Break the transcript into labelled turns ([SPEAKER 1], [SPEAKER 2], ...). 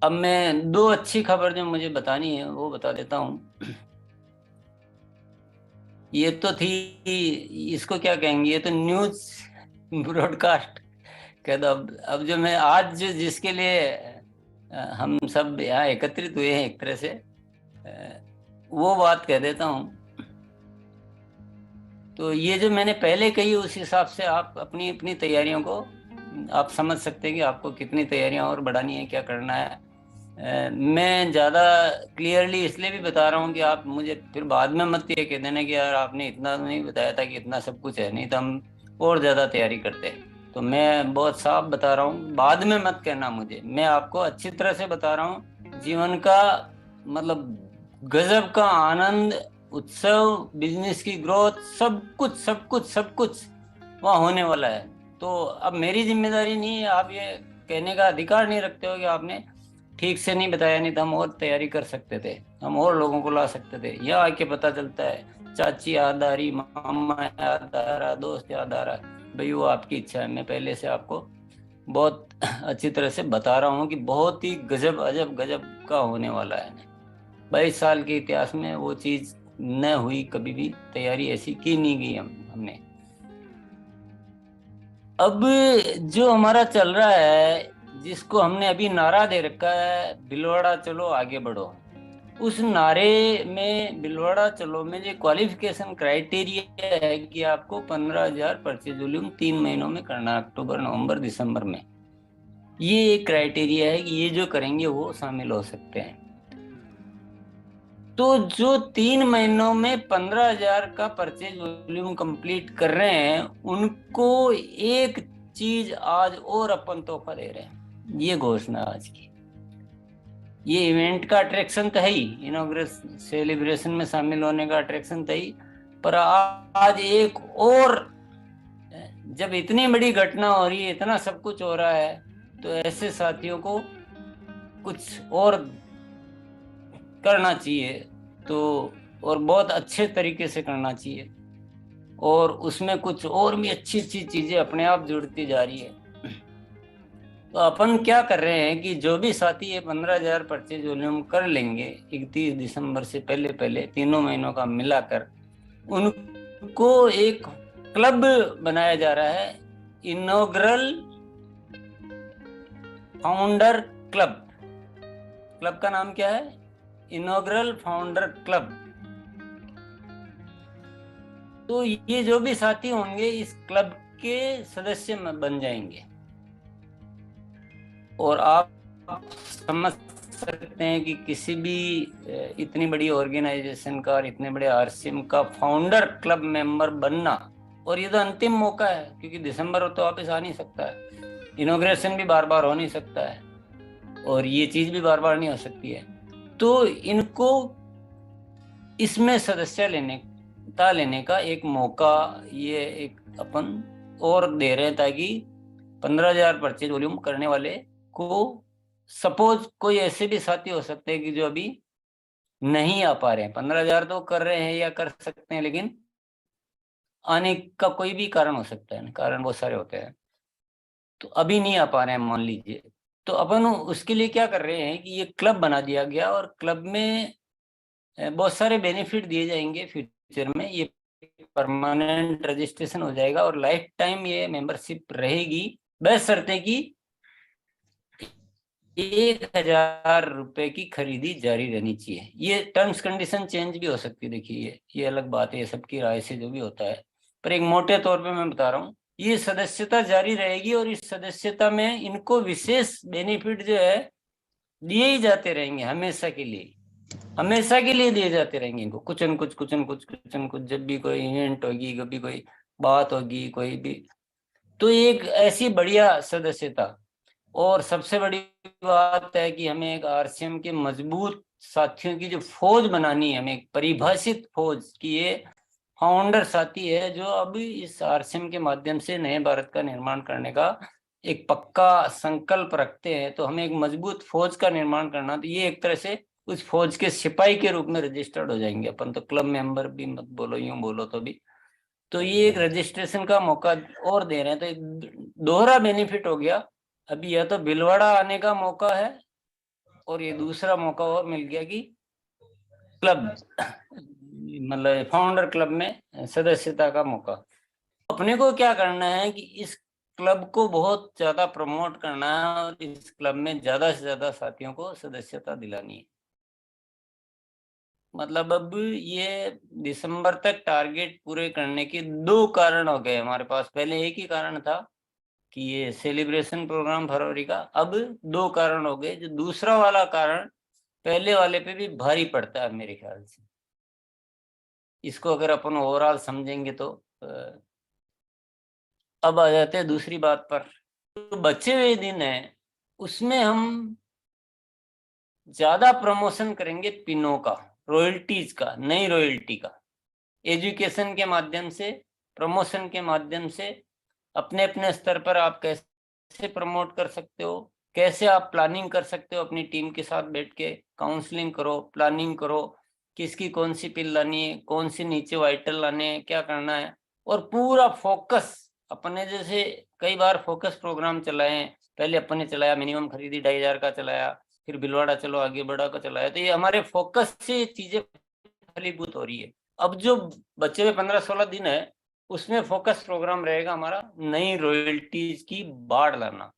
[SPEAKER 1] अब मैं दो अच्छी खबर जो मुझे बतानी है वो बता देता हूँ। ये तो थी, इसको क्या कहेंगे, ये तो न्यूज ब्रॉडकास्ट कह दो। अब जो मैं आज जो जिसके लिए हम सब यहाँ एकत्रित हुए हैं एक तरह से, वो बात कह देता हूँ। तो ये जो मैंने पहले कही उस हिसाब से आप अपनी अपनी तैयारियों को आप समझ सकते हैं कि आपको कितनी तैयारियां और बढ़ानी है, क्या करना है। मैं ज़्यादा क्लियरली इसलिए भी बता रहा हूँ कि आप मुझे फिर बाद में मत ये कह देना कि यार आपने इतना नहीं बताया था कि इतना सब कुछ है, नहीं तो हम और ज़्यादा तैयारी करते हैं। तो मैं बहुत साफ बता रहा हूँ, बाद में मत कहना मुझे। मैं आपको अच्छी तरह से बता रहा हूँ, जीवन का मतलब गजब का आनंद, उत्सव, बिजनेस की ग्रोथ, सब कुछ सब कुछ सब कुछ वहाँ होने वाला है। तो अब मेरी जिम्मेदारी नहीं है, आप ये कहने का अधिकार नहीं रखते हो कि आपने ठीक से नहीं बताया, नहीं तो हम और तैयारी कर सकते थे, हम और लोगों को ला सकते थे। यह आके पता चलता है चाची याद आ रही, मामा याद आ रहा, दोस्त याद आ रहा। भाई वो आपकी इच्छा है, मैं पहले से आपको बहुत अच्छी तरह से बता रहा हूँ कि बहुत ही गजब अजब गजब का होने वाला है। 22 साल के इतिहास में वो चीज न हुई कभी भी, तैयारी ऐसी की नहीं गई हमने। अब जो हमारा चल रहा है, जिसको हमने अभी नारा दे रखा है, भिलवाड़ा चलो आगे बढ़ो, उस नारे में, भिलवाड़ा चलो में जो क्वालिफिकेशन क्राइटेरिया है कि आपको 15,000 परचेज वॉल्यूम 3 महीनों में करना है, अक्टूबर नवंबर दिसंबर में। ये एक क्राइटेरिया है कि ये जो करेंगे वो शामिल हो सकते हैं। तो जो 3 महीनों में 15,000 का परचेज वॉल्यूम कंप्लीट कर रहे हैं, उनको एक चीज आज और अपन तोहफा दे रहे हैं। ये घोषणा आज की, ये इवेंट का अट्रैक्शन तो है ही, इनॉग्रेशन सेलिब्रेशन में शामिल होने का अट्रैक्शन तो ही, पर आज एक और, जब इतनी बड़ी घटना हो रही है, इतना सब कुछ हो रहा है, तो ऐसे साथियों को कुछ और करना चाहिए। तो और बहुत अच्छे तरीके से करना चाहिए, और उसमें कुछ और भी अच्छी अच्छी चीजें अपने आप जुड़ती जा रही है। तो अपन क्या कर रहे हैं कि जो भी साथी ये 15,000 परचेज वॉल्यूम कर लेंगे 31 दिसंबर से पहले पहले, 3 महीनों का मिलाकर, उनको एक क्लब बनाया जा रहा है, इनॉग्रल फाउंडर क्लब। क्लब का नाम क्या है? Inaugural founder club. तो ये जो भी साथी होंगे इस क्लब के सदस्य बन जाएंगे, और आप समझ सकते हैं कि किसी भी इतनी बड़ी ऑर्गेनाइजेशन का और इतने बड़े आरसीएम का फाउंडर क्लब मेंबर बनना, और ये तो अंतिम मौका है, क्योंकि दिसंबर तो वापस आ नहीं सकता है, इनॉग्रेशन भी बार बार हो नहीं सकता है, और ये चीज भी बार बार नहीं हो सकती है। तो इनको इसमें सदस्य लेने का एक मौका, ये एक अपन और दे रहे हैं, ताकि 15,000 परचेज वॉल्यूम करने वाले को, सपोज कोई ऐसे भी साथी हो सकते हैं कि जो अभी नहीं आ पा रहे हैं, 15,000 तो कर रहे हैं या कर सकते हैं, लेकिन आने का कोई भी कारण हो सकता है, कारण बहुत सारे होते हैं, तो अभी नहीं आ पा रहे हैं मान लीजिए। तो अपन उसके लिए क्या कर रहे हैं कि ये क्लब बना दिया गया, और क्लब में बहुत सारे बेनिफिट दिए जाएंगे फ्यूचर में। ये परमानेंट रजिस्ट्रेशन हो जाएगा और लाइफ टाइम ये मेंबरशिप रहेगी, बशर्ते कि 1,000 रुपए की खरीदी जारी रहनी चाहिए। ये टर्म्स कंडीशन चेंज भी हो सकती है, देखिए ये अलग बात है, ये सबकी राय से जो भी होता है, पर एक मोटे तौर पे मैं बता रहा हूँ, ये सदस्यता जारी रहेगी, और इस सदस्यता में इनको विशेष बेनिफिट जो है दिए ही जाते रहेंगे, हमेशा के लिए, हमेशा के लिए दिए जाते रहेंगे इनको, कुछ न कुछ कुछ न कुछ कुछ न कुछ, जब भी कोई इवेंट होगी, कभी कोई बात होगी, कोई भी। तो एक ऐसी बढ़िया सदस्यता, और सबसे बड़ी बात है कि हमें एक आरसीएम के मजबूत साथियों की जो फौज बनानी है, हमें एक परिभाषित फौज की, ये फाउंडर साथी है जो अभी इस आरसीएम के माध्यम से नए भारत का निर्माण करने का एक पक्का संकल्प रखते हैं। तो हमें एक मजबूत फौज का निर्माण करना, तो ये एक तरह से उस फौज के सिपाही के रूप में रजिस्टर्ड हो जाएंगे अपन, तो क्लब मेंबर भी मत बोलो, यूं बोलो तो भी। तो ये एक रजिस्ट्रेशन का मौका और दे रहे हैं, तो एक दोहरा बेनिफिट हो गया। अभी या तो भीलवाड़ा आने का मौका है, और ये दूसरा मौका और मिल गया कि क्लब मतलब फाउंडर क्लब में सदस्यता का मौका। अपने को क्या करना है कि इस क्लब को बहुत ज्यादा प्रमोट करना है और इस क्लब में ज्यादा से ज्यादा साथियों को सदस्यता दिलानी है। मतलब अब ये दिसंबर तक टारगेट पूरे करने के 2 कारण हो गए हमारे पास। पहले एक ही कारण था कि ये सेलिब्रेशन प्रोग्राम फरवरी का, अब 2 कारण हो गए। जो दूसरा वाला कारण पहले वाले पे भी भारी पड़ता है मेरे ख्याल से। इसको अगर अपन ओवरऑल समझेंगे तो अब आ जाते हैं दूसरी बात पर। तो बचे हुए दिन है उसमें हम ज्यादा प्रमोशन करेंगे पिनों का, रॉयल्टीज का, नई रॉयल्टी का। एजुकेशन के माध्यम से, प्रमोशन के माध्यम से अपने अपने स्तर पर आप कैसे प्रमोट कर सकते हो, कैसे आप प्लानिंग कर सकते हो। अपनी टीम के साथ बैठ के काउंसलिंग करो, प्लानिंग करो, किसकी कौन सी पिल लानी है, कौन सी नीचे वाइटल लाने हैं, क्या करना है। और पूरा फोकस अपने जैसे कई बार फोकस प्रोग्राम चलाए हैं। पहले अपन ने चलाया मिनिमम खरीदी 2,500 का चलाया, फिर भिलवाड़ा चलो आगे बढ़ा का चलाया। तो ये हमारे फोकस से चीजें फलीभूत हो रही है। अब जो बचे हुए 15-16 दिन है उसमें फोकस प्रोग्राम रहेगा हमारा नई रॉयल्टीज की बाढ़ लाना।